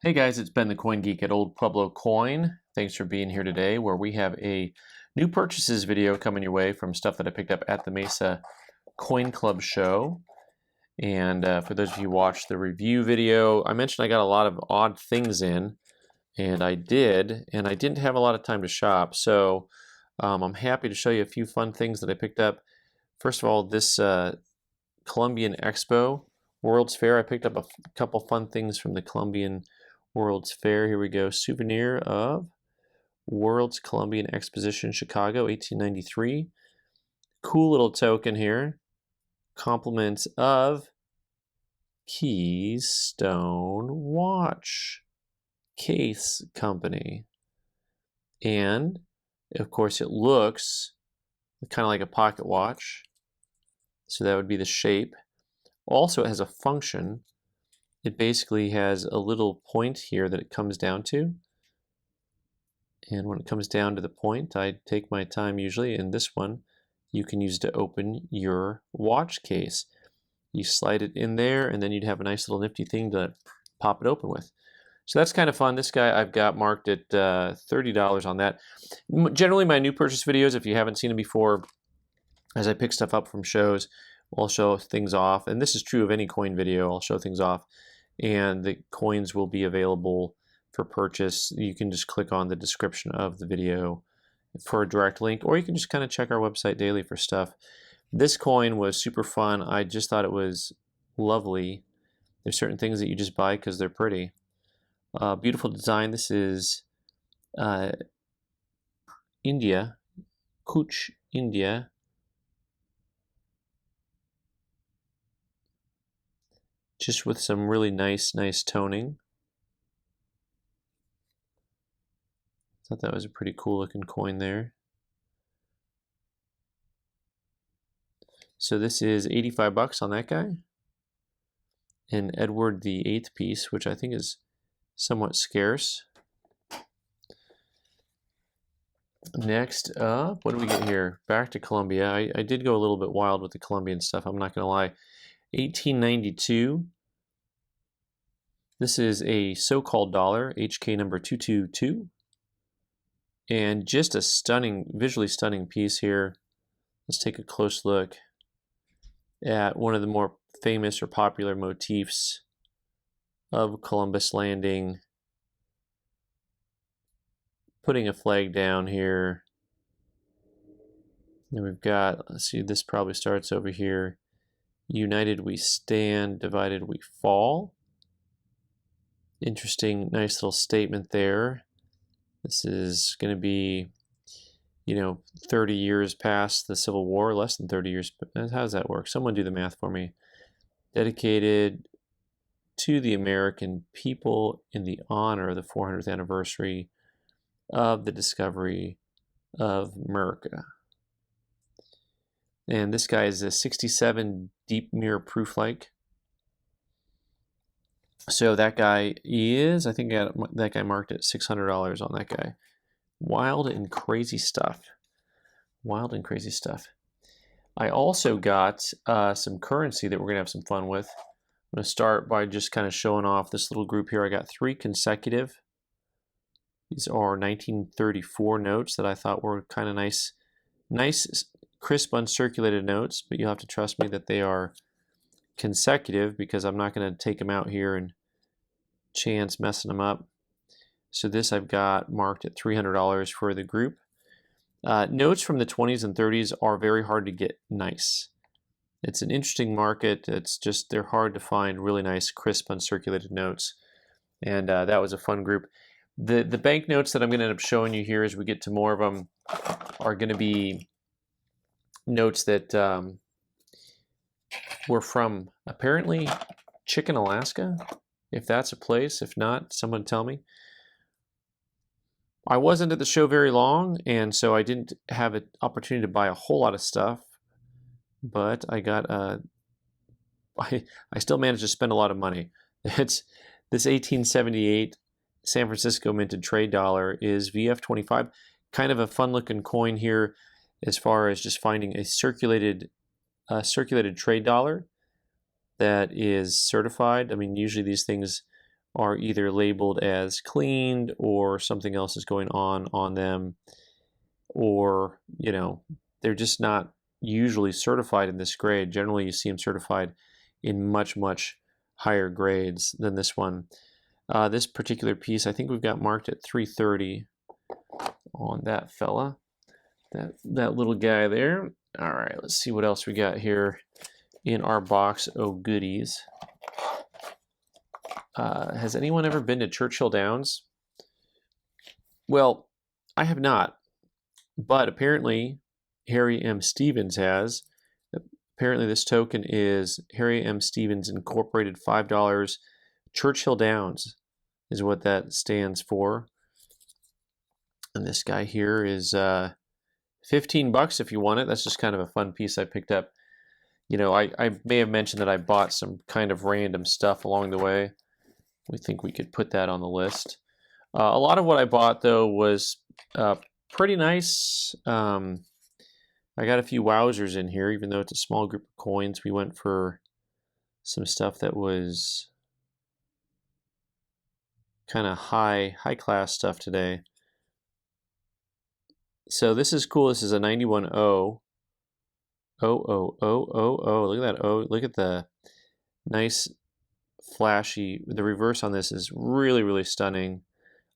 Hey guys, it's Ben the Coin Geek at Old Pueblo Coin. Thanks for being here today, where we have a new purchases video coming your way from stuff that I picked up at the Mesa Coin Club show. And for those of you who watched the review video, I mentioned I got a lot of odd things in, and I did, and I didn't have a lot of time to shop. So I'm happy to show you a few fun things that I picked up. First of all, this Columbian Expo World's Fair. I picked up a couple fun things from the Columbian World's Fair. Here we go. Souvenir of World's Columbian Exposition, Chicago, 1893. Cool little token here. Compliments of Keystone Watch Case Company. And, of course, it looks kind of like a pocket watch. So that would be the shape. Also, it has a function. It basically has a little point here that it comes down to. And when it comes down to the point, I take my time usually. And this one, you can use to open your watch case. You slide it in there, and then you'd have a nice little nifty thing to pop it open with. So that's kind of fun. This guy I've got marked at $30 on that. Generally, my new purchase videos, if you haven't seen them before, as I pick stuff up from shows, I'll show things off. And this is true of any coin video. I'll show things off. And the coins will be available for purchase. You can just click on the description of the video for a direct link, or you can just kind of check our website daily for stuff. This coin was super fun. I just thought it was lovely. There's certain things that you just buy because they're pretty. Beautiful design. This is India, Kuch, India. Just with some really nice toning. Thought that was a pretty cool looking coin there. So this is 85 bucks on that guy. And Edward VIII piece, which I think is somewhat scarce. Next up, what do we get here? Back to Colombia. I did go a little bit wild with the Colombian stuff, I'm not going to lie. 1892. This is a so-called dollar, HK number 222. And just a stunning, visually stunning piece here. Let's take a close look at one of the more famous or popular motifs of Columbus landing. Putting a flag down here. And we've got, let's see, this probably starts over here. United we stand, divided we fall. Interesting, nice little statement there. This is going to be, 30 years past the Civil War, less than 30 years. How does that work? Someone do the math for me. Dedicated to the American people in the honor of the 400th anniversary of the discovery of America. And this guy is a 67 deep mirror proof-like. So that guy is, I think that guy marked at $600 on that guy. Wild and crazy stuff. Wild and crazy stuff. I also got some currency that we're going to have some fun with. I'm going to start by just kind of showing off this little group here. I got 3 consecutive. These are 1934 notes that I thought were kind of nice, crisp, uncirculated notes, but you'll have to trust me that they are consecutive because I'm not going to take them out here and chance messing them up. So this I've got marked at $300 for the group. Notes from the 20s and 30s are very hard to get nice. It's an interesting market. It's just, they're hard to find really nice, crisp, uncirculated notes. And that was a fun group. The banknotes that I'm going to end up showing you here as we get to more of them are going to be notes that were from apparently Chicken, Alaska, if that's a place. If not, someone tell me. I wasn't at the show very long, and so I didn't have an opportunity to buy a whole lot of stuff, but I got I still managed to spend a lot of money. It's this 1878 San Francisco minted trade dollar is VF25. Kind of a fun looking coin here as far as just finding a circulated trade dollar that is certified. I mean, usually these things are either labeled as cleaned or something else is going on them, or they're just not usually certified in this grade. Generally, you see them certified in much higher grades than this one. This particular piece, I think we've got marked at 330 on that fella, that little guy there. All right, let's see what else we got here in our box of goodies. Has anyone ever been to Churchill Downs? Well, I have not, but apparently Harry M. Stevens has. Apparently this token is Harry M. Stevens Incorporated $5. Churchill Downs is what that stands for. And this guy here is $15 if you want it. That's just kind of a fun piece I picked up. I may have mentioned that I bought some kind of random stuff along the way. We think we could put that on the list. A lot of what I bought, though, was pretty nice. I got a few wowzers in here, even though it's a small group of coins. We went for some stuff that was kind of high class stuff today. So this is cool. This is a 91 O. Look at that O. Look at the nice flashy. The reverse on this is really stunning.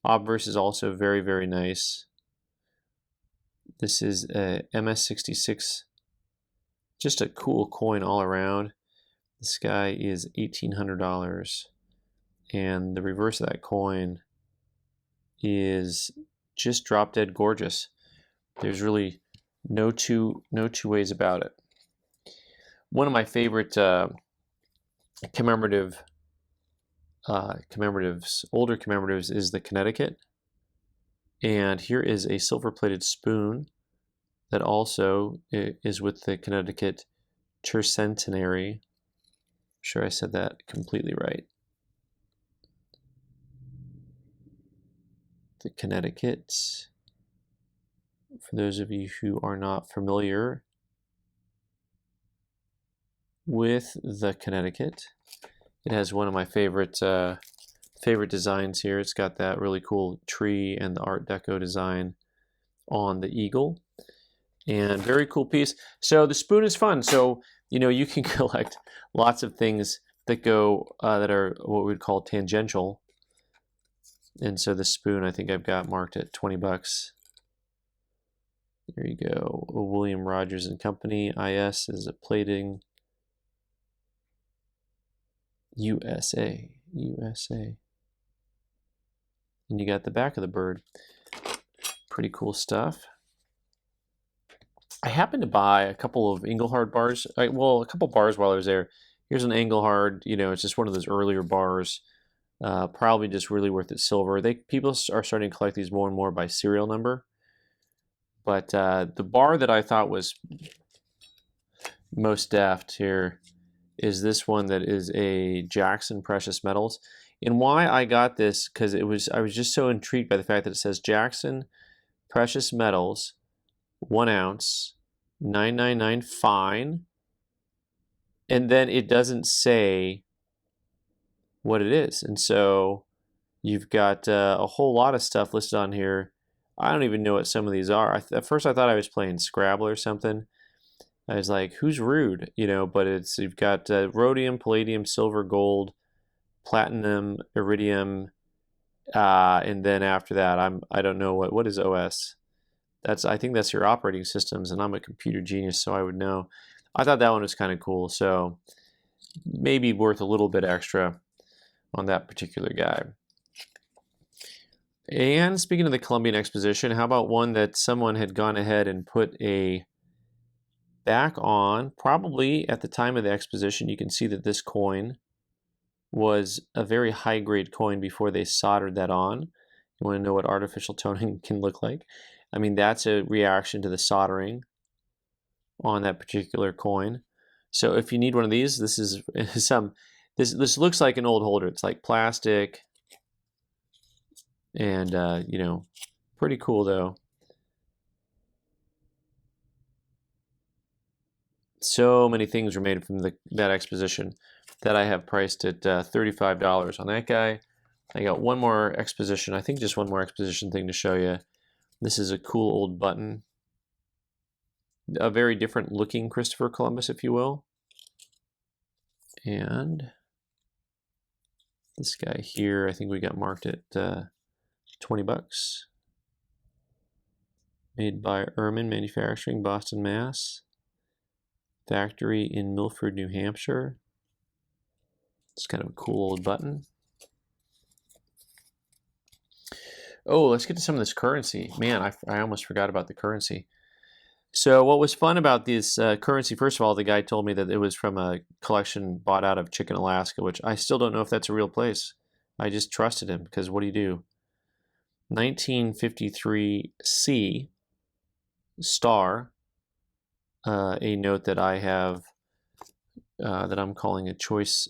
Obverse is also very nice. This is a MS66. Just a cool coin all around. This guy is $1,800. And the reverse of that coin is just drop dead gorgeous. There's really no two ways about it. One of my favorite commemoratives, older commemoratives, is the Connecticut. And here is a silver-plated spoon that also is with the Connecticut Tercentenary. I'm sure I said that completely right. The Connecticut, for those of you who are not familiar with the Connecticut, it has one of my favorite designs here. It's got that really cool tree and the Art Deco design on the eagle, and very cool piece. So the spoon is fun. So you can collect lots of things that go that are what we would call tangential. And so the spoon, I think I've got marked at $20. There you go. William Rogers and Company. IS is a plating. USA. And you got the back of the bird. Pretty cool stuff. I happened to buy a couple of Engelhard bars. A couple bars while I was there. Here's an Engelhard. It's just one of those earlier bars. Probably just really worth it silver. People are starting to collect these more and more by serial number. But the bar that I thought was most deft here is this one that is a Jackson Precious Metals. And why I got this, because I was just so intrigued by the fact that it says Jackson Precious Metals, 1 ounce, 999 fine, and then it doesn't say what it is. And so you've got a whole lot of stuff listed on here. I don't even know what some of these are. At first I thought I was playing Scrabble or something. I was like, who's rude? But you've got rhodium, palladium, silver, gold, platinum, iridium, and then after that, I don't know what is OS. I think that's your operating systems, and I'm a computer genius, so I would know. I thought that one was kind of cool, so maybe worth a little bit extra on that particular guy. And speaking of the Columbian Exposition, how about one that someone had gone ahead and put a back on, probably at the time of the Exposition. You can see that this coin was a very high-grade coin before they soldered that on. You want to know what artificial toning can look like? I mean, that's a reaction to the soldering on that particular coin. So if you need one of these, this is this looks like an old holder. It's like plastic, and pretty cool though. So many things were made from that Exposition that I have priced at $35 on that guy. I got one more exposition. I think just one more exposition thing to show you. This is a cool old button. A very different looking Christopher Columbus, if you will. And this guy here, I think we got marked at 20 bucks. Made by Ehrman Manufacturing, Boston, Mass. Factory in Milford, New Hampshire. It's kind of a cool old button. Oh, let's get to some of this currency. Man, I almost forgot about the currency. So what was fun about this currency, first of all, the guy told me that it was from a collection bought out of Chicken, Alaska, which I still don't know if that's a real place. I just trusted him because what do you do? 1953 C star, a note that I have that I'm calling a choice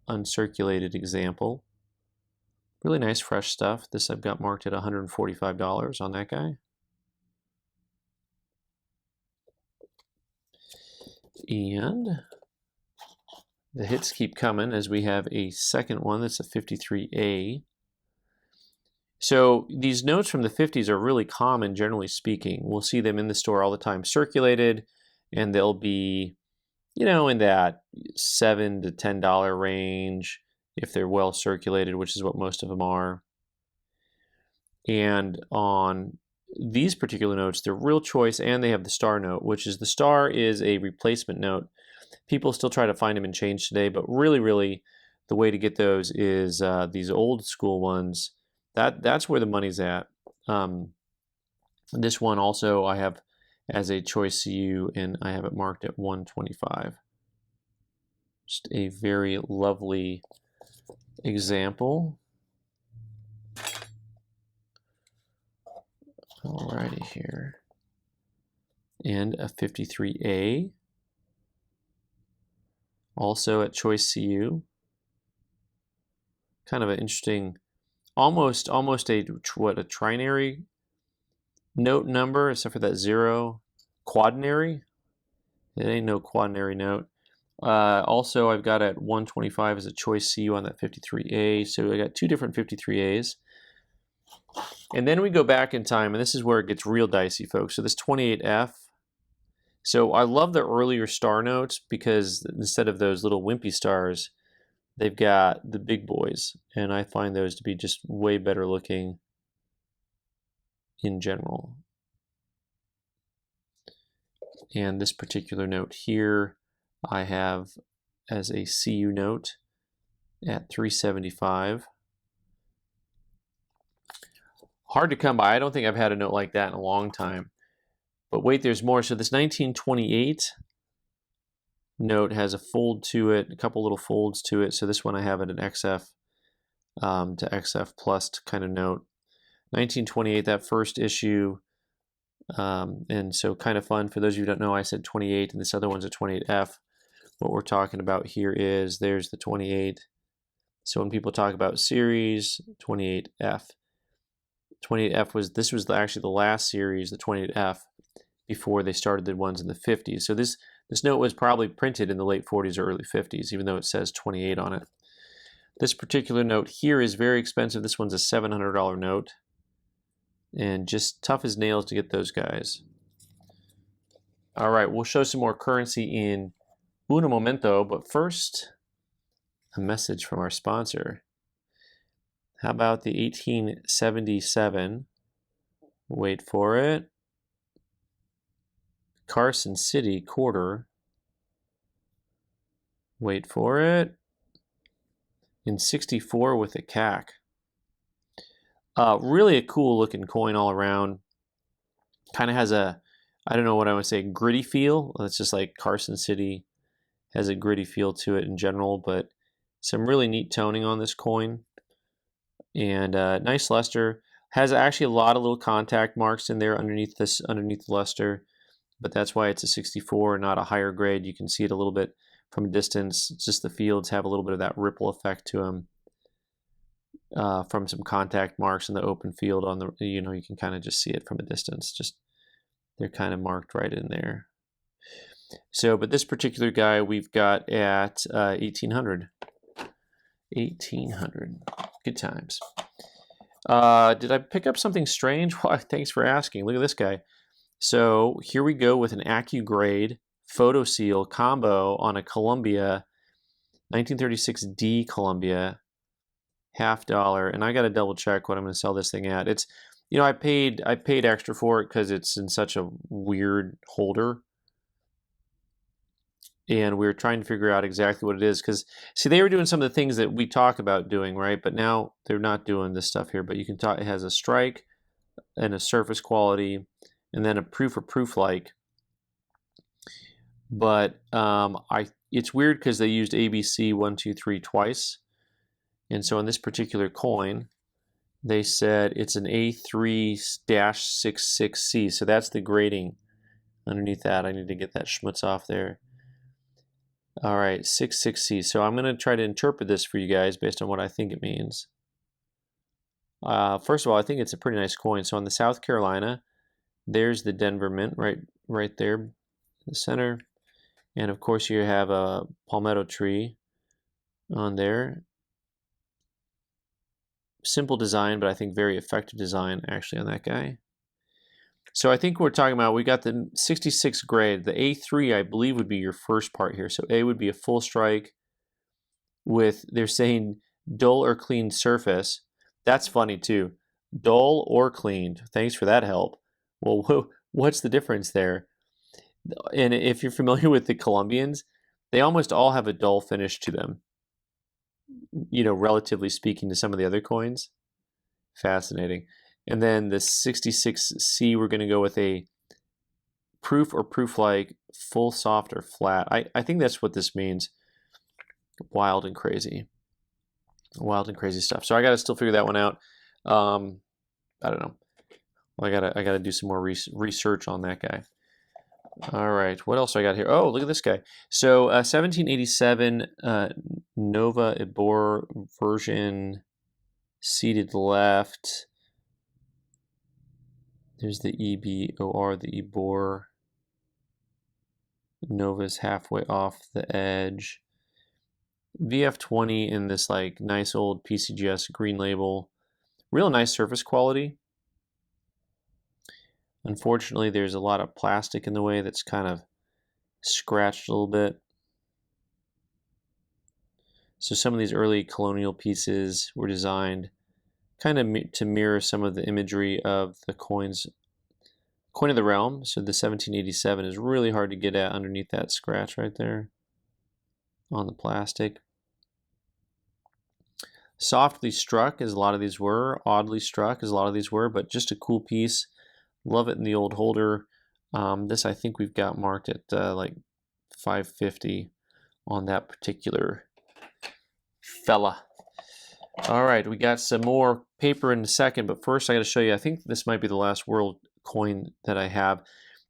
uncirculated example. Really nice fresh stuff. This I've got marked at $145 on that guy. And the hits keep coming as we have a second one that's a 53A. So these notes from the 50s are really common, generally speaking. We'll see them in the store all the time circulated, and they'll be, you know, in that $7 to $10 range if they're well circulated, which is what most of them are. And on these particular notes, they're real choice, and they have the star note, which is the star is a replacement note. People still try to find them in change today, but really, the way to get those is these old school ones. That's where the money's at. This one also I have as a choice CU, and I have it marked at 125. Just a very lovely example. Alrighty here. And a 53A. Also at choice CU. Kind of an interesting, almost a trinary note number, except for that 0. Quaternary. It ain't no quaternary note. Also, I've got at 125 as a choice CU on that 53A. So I got two different 53As. And then we go back in time, and this is where it gets real dicey, folks. So this 28F. So I love the earlier star notes because instead of those little wimpy stars, they've got the big boys. And I find those to be just way better looking in general. And this particular note here, I have as a CU note at 375. Hard to come by. I don't think I've had a note like that in a long time. But wait, there's more. So this 1928 note has a fold to it, a couple little folds to it. So this one I have at an XF to XF plus kind of note. 1928, that first issue. And so kind of fun. For those of you who don't know, I said 28, and this other one's a 28F. What we're talking about here is there's the 28. So when people talk about series, 28F. 28F was actually the last series, the 28F, before they started the ones in the 50s. So this note was probably printed in the late 40s or early 50s, even though it says 28 on it. This particular note here is very expensive. This one's a $700 note, and just tough as nails to get those guys. All right, we'll show some more currency in un momento, but first, a message from our sponsor. How about the 1877? Wait for it. Carson City quarter. Wait for it. In 64 with a CAC. Really a cool looking coin all around. Kind of has a, I don't know what I would say, gritty feel. It's just like Carson City has a gritty feel to it in general, but some really neat toning on this coin. And nice luster. Has actually a lot of little contact marks in there underneath the luster, but that's why it's a 64, not a higher grade. You can see it a little bit from a distance. It's just the fields have a little bit of that ripple effect to them from some contact marks in the open field on the, you can kind of just see it from a distance. Just they're kind of marked right in there. So, but this particular guy we've got at 1800. 1800. Good times. Did I pick up something strange? Why, thanks for asking. Look at this guy. So here we go with an AccuGrade photo seal combo on a Columbia, 1936D Columbia, $50. And I got to double check what I'm going to sell this thing at. It's, you know, I paid extra for it because it's in such a weird holder. And we were trying to figure out exactly what it is because, see, they were doing some of the things that we talk about doing, right? But now they're not doing this stuff here. But you can talk, it has a strike and a surface quality and then a proof or proof-like. But it's weird because they used ABC 1, 2, 3 twice. And so on this particular coin, they said it's an A3-66C. So that's the grading underneath that. I need to get that schmutz off there. All right, 66C. So I'm going to try to interpret this for you guys based on what I think it means. First of all, I think it's a pretty nice coin. So on the South Carolina, there's the Denver Mint right there in the center. And of course, you have a palmetto tree on there. Simple design, but I think very effective design actually on that guy. So I think we're talking about, we got the 66 grade. The A3, I believe, would be your first part here. So A would be a full strike with, they're saying dull or clean surface. That's funny too. Dull or cleaned. Thanks for that help. Well, what's the difference there? And if you're familiar with the Columbians, they almost all have a dull finish to them. You know, relatively speaking to some of the other coins. Fascinating. And then the 66C, we're going to go with a proof or proof-like, full, soft, or flat. I think that's what this means. Wild and crazy. Wild and crazy stuff. So I got to still figure that one out. I don't know. I gotta do some more research on that guy. All right, what else I got here? Oh, look at this guy. So 1787 Nova Ebor version, seated left. There's the EBOR, the Ebor. Nova's halfway off the edge. VF20 in this like nice old PCGS green label. Real nice surface quality. Unfortunately, there's a lot of plastic in the way that's kind of scratched a little bit. So some of these early colonial pieces were designed kind of to mirror some of the imagery of the coin of the realm. So the 1787 is really hard to get at underneath that scratch right there on the plastic. Softly struck, as a lot of these were. Oddly struck, as a lot of these were, but just a cool piece. Love it in the old holder. This I think we've got marked at like 550 on that particular fella. All right, we got some more paper in a second, but first I got to show you, I think this might be the last world coin that I have.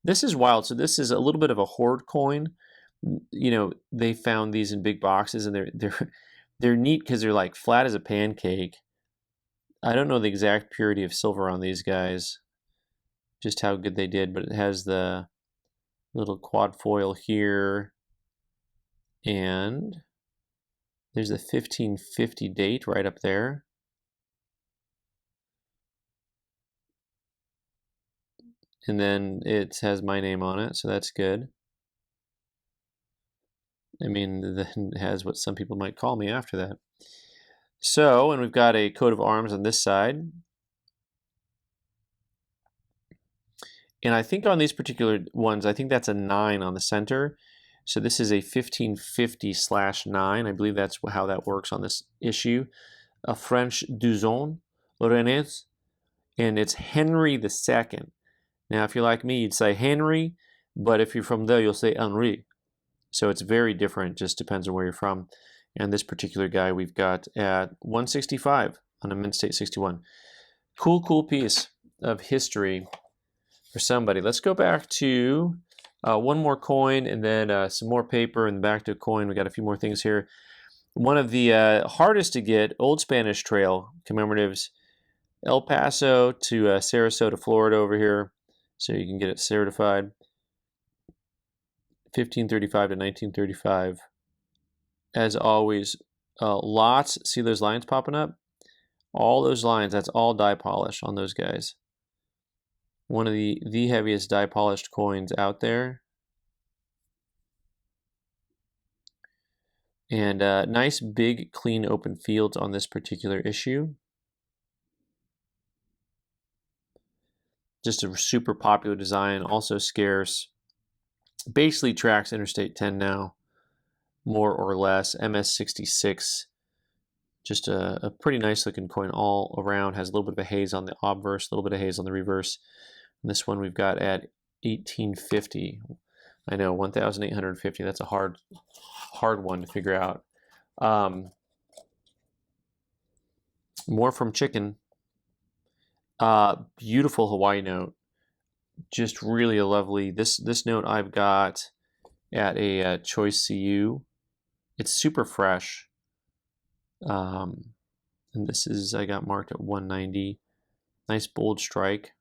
This is wild. So this is a little bit of a hoard coin. You know, they found these in big boxes, and they're neat because they're like flat as a pancake. I don't know the exact purity of silver on these guys, just how good they did, but it has the little quad foil here, and there's a 1550 date right up there. And then it has my name on it, so that's good. I mean, then it has what some people might call me after that. So, and we've got a coat of arms on this side. And I think on these particular ones, I think that's a 9 on the center. So this is a 1550/9. I believe that's how that works on this issue. A French Duzon, Lorenez, and it's Henry II. Now, if you're like me, you'd say Henry, but if you're from there, you'll say Henri. So it's very different, just depends on where you're from. And this particular guy we've got at 165 on a Mint State 61. Cool piece of history for somebody. Let's go back to one more coin and then some more paper and back to a coin. We got a few more things here. One of the hardest to get, Old Spanish Trail commemoratives, El Paso to Sarasota, Florida over here. So you can get it certified. 1535 to 1935. As always, lots. See those lines popping up? All those lines, that's all die polish on those guys. One of the heaviest die polished coins out there. And nice big clean open fields on this particular issue. Just a super popular design, also scarce. Basically tracks Interstate 10 now, more or less. MS66, just a pretty nice looking coin all around. Has a little bit of a haze on the obverse, a little bit of haze on the reverse. And this one we've got at 1850. I know, 1,850. That's a hard one to figure out. More from Chicken. Beautiful Hawaii note. Just really a lovely. This note I've got at a Choice CU. It's super fresh. And this is, I got marked at 190. Nice bold strike.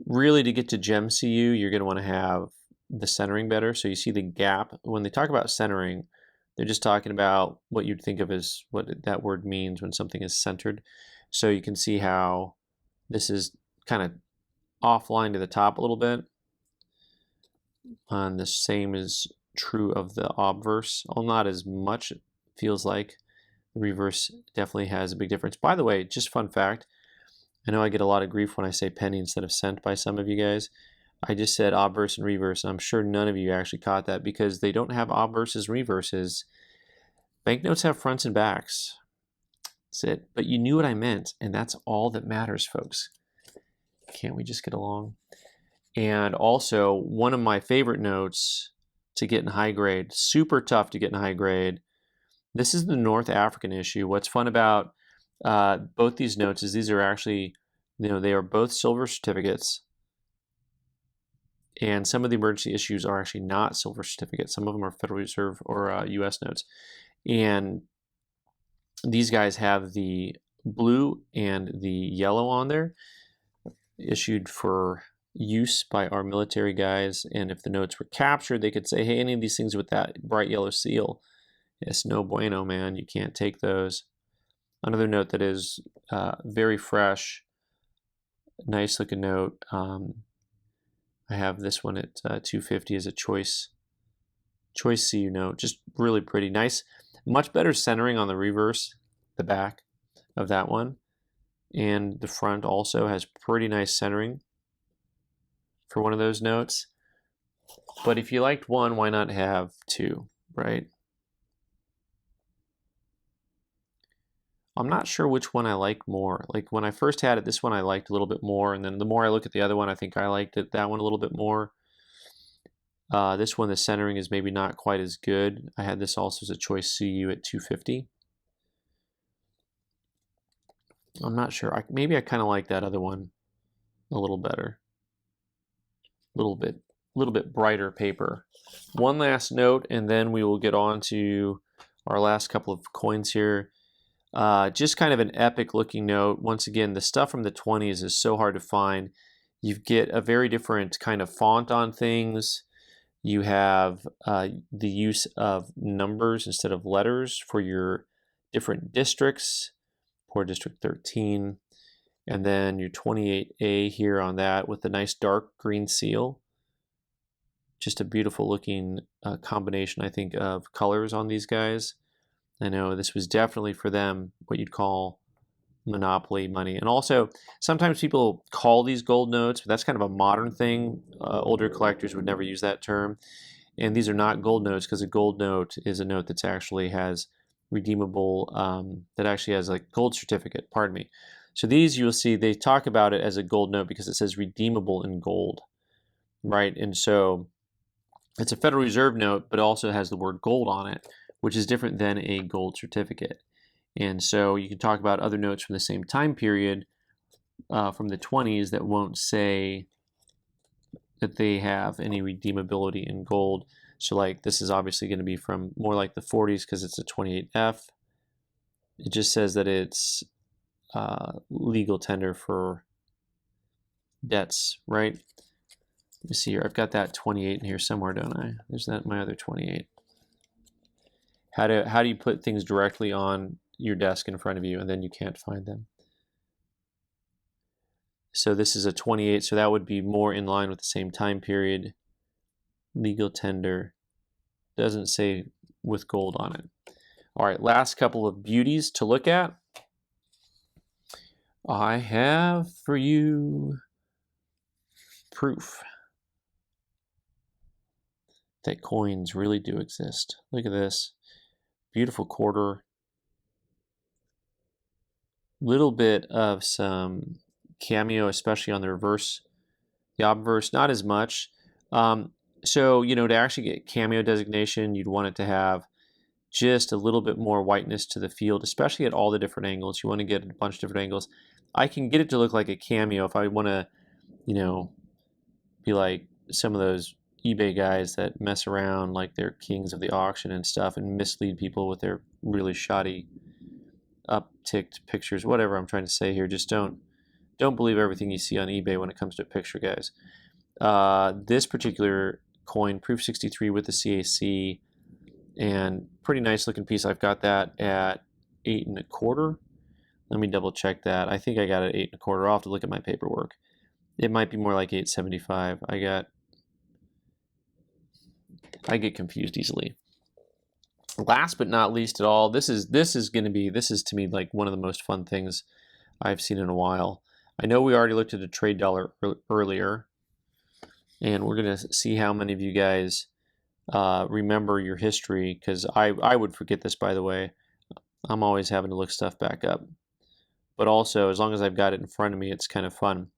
Really, to get to Gem CU, you're going to want to have the centering better. So you see the gap. When they talk about centering, they're just talking about what you'd think of as what that word means when something is centered. So you can see how this is kind of offline to the top a little bit. And the same is true of the obverse. Well, not as much, it feels like. The reverse definitely has a big difference. By the way, just fun fact, I know I get a lot of grief when I say penny instead of cent by some of you guys. I just said obverse and reverse. I'm sure none of you actually caught that because they don't have obverses and reverses. Banknotes have fronts and backs. That's it. But you knew what I meant, and that's all that matters, folks. Can't we just get along? And also, one of my favorite notes to get in high grade, super tough to get in high grade. This is the North African issue. What's fun about both these notes is these are actually, they are both silver certificates. And some of the emergency issues are actually not silver certificates. Some of them are Federal Reserve or US notes. And these guys have the blue and the yellow on there, issued for use by our military guys. And if the notes were captured, they could say, hey, any of these things with that bright yellow seal, it's no bueno, man. You can't take those. Another note that is very fresh, nice looking note. I have this one at 250 as a choice CU note. Just really pretty. Nice. Much better centering on the reverse, the back of that one. And the front also has pretty nice centering for one of those notes. But if you liked one, why not have two, right? I'm not sure which one I like more. Like when I first had it, this one I liked a little bit more. And then the more I look at the other one, I think I liked that one a little bit more. This one, the centering is maybe not quite as good. I had this also as a choice CU at 250. I'm not sure. Maybe I kind of like that other one a little better. A little bit brighter paper. One last note, and then we will get on to our last couple of coins here. Just kind of an epic looking note. Once again, the stuff from the 20s is so hard to find. You get a very different kind of font on things. You have the use of numbers instead of letters for your different districts. For District 13. And then your 28A here on that with the nice dark green seal. Just a beautiful looking combination, I think, of colors on these guys. I know this was definitely for them what you'd call monopoly money. And also, sometimes people call these gold notes, but that's kind of a modern thing. Older collectors would never use that term. And these are not gold notes because a gold note is a note that actually has redeemable, that actually has like gold certificate, pardon me. So these you'll see, they talk about it as a gold note because it says redeemable in gold, right? And so it's a Federal Reserve note, but also has the word gold on it, which is different than a gold certificate. And so you can talk about other notes from the same time period from the 20s that won't say that they have any redeemability in gold. So like this is obviously going to be from more like the 40s because it's a 28F. It just says that it's legal tender for debts, right? Let me see here. I've got that 28 in here somewhere, don't I? There's that my other 28. How do you put things directly on your desk in front of you and then you can't find them? So this is a 28, so that would be more in line with the same time period. Legal tender. Doesn't say with gold on it. All right, last couple of beauties to look at. I have for you proof that coins really do exist. Look at this. Beautiful quarter. Little bit of some cameo, especially on the reverse, the obverse, not as much. So, you know, to actually get cameo designation, you'd want it to have just a little bit more whiteness to the field, especially at all the different angles. You want to get a bunch of different angles. I can get it to look like a cameo if I want to, you know, be like some of those eBay guys that mess around like they're kings of the auction and stuff and mislead people with their really shoddy upticked pictures. Whatever I'm trying to say here, just don't believe everything you see on eBay when it comes to a picture, guys. This particular coin, Proof 63 with the CAC, and pretty nice looking piece. I've got that at 8 1/4. Let me double check that. I think I got it at 8 1/4. I'll have to look at my paperwork. It might be more like 8.75. I get confused easily. Last but not least at all, this is to me like one of the most fun things I've seen in a while. I know we already looked at a trade dollar earlier, and we're gonna see how many of you guys remember your history, because I would forget this, by the way. I'm always having to look stuff back up. But also, as long as I've got it in front of me, it's kind of fun.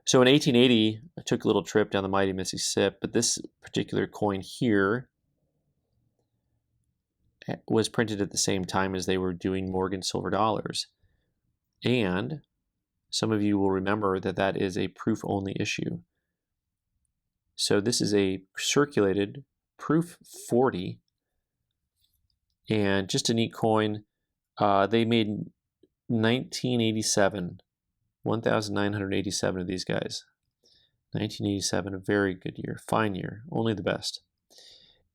So in 1880, I took a little trip down the mighty Mississippi, but this particular coin here was printed at the same time as they were doing Morgan silver dollars. And some of you will remember that that is a proof-only issue. So this is a circulated proof 40, and just a neat coin. They made 1987, 1,987 of these guys. 1987, a very good year, fine year, only the best.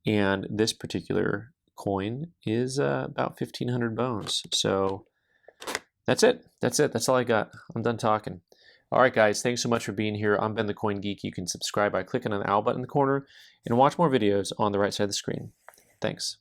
And this particular coin is about 1,500 bones. So that's it. That's all I got. I'm done talking. All right, guys, thanks so much for being here. I'm Ben the Coin Geek. You can subscribe by clicking on the owl button in the corner and watch more videos on the right side of the screen. Thanks.